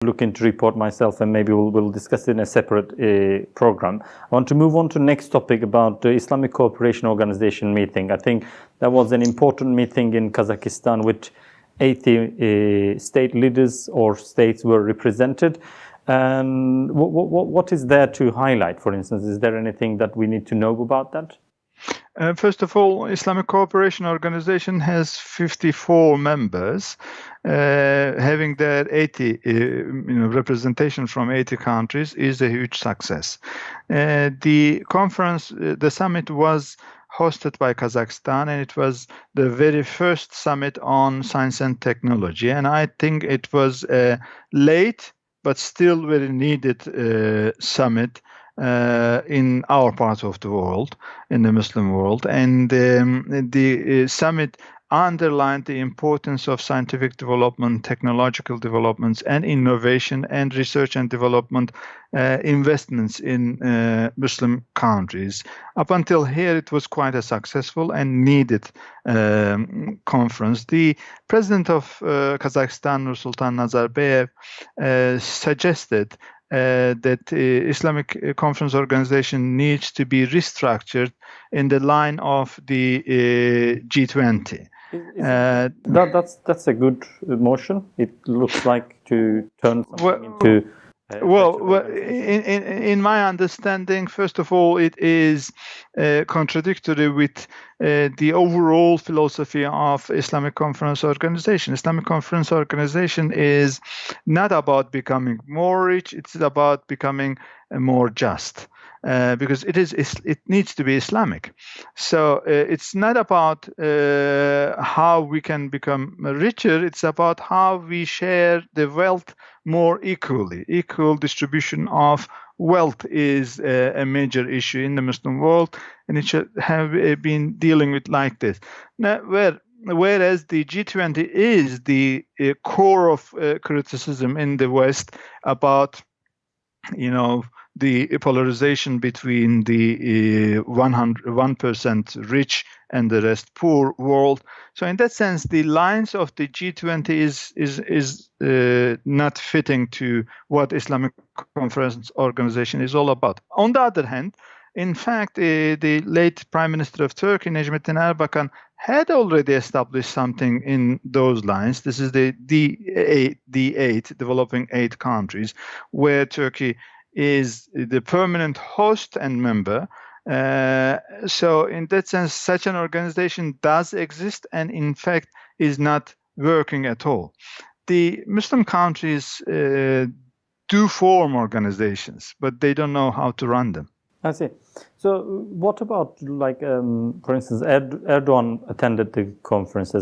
look into report myself, and maybe we'll discuss it in a separate program. I want to move on to next topic about the Islamic Cooperation Organization meeting. I think that was an important meeting in Kazakhstan with 80 state leaders or states were represented. And what is there to highlight, for instance? Is there anything that we need to know about that? First of all, Islamic Cooperation Organization has 54 members, having their 80 representation from 80 countries is a huge success. The conference, the summit was hosted by Kazakhstan, and it was the very first summit on science and technology. And I think it was a late but still very needed summit in our part of the world, in the Muslim world. And the summit underlined the importance of scientific development, technological developments, and innovation and research and development investments in Muslim countries. Up until here, it was quite a successful and needed conference. The president of Kazakhstan, Nursultan Nazarbayev, suggested that Islamic Conference Organization needs to be restructured in the line of the G20. That's a good motion. It looks like to turn something into. In my understanding, first of all, it is contradictory with the overall philosophy of Islamic Conference Organization. Islamic Conference Organization is not about becoming more rich; it's about becoming more just. Because it needs to be Islamic. So it's not about how we can become richer, it's about how we share the wealth more equally. Equal distribution of wealth is a major issue in the Muslim world, and it should have been dealing with like this. Now, whereas the G20 is the core of criticism in the West about, the polarization between the 1% rich and the rest poor world. So in that sense, the lines of the G20 is not fitting to what Islamic Conference Organization is all about. On the other hand, in fact, the late Prime Minister of Turkey, Necmettin Erbakan, had already established something in those lines. This is the D8, developing 8 countries, where Turkey is the permanent host and member. So in that sense, such an organization does exist and in fact is not working at all. The Muslim countries do form organizations, but they don't know how to run them. I see. So what about, for instance, Erdogan attended the conference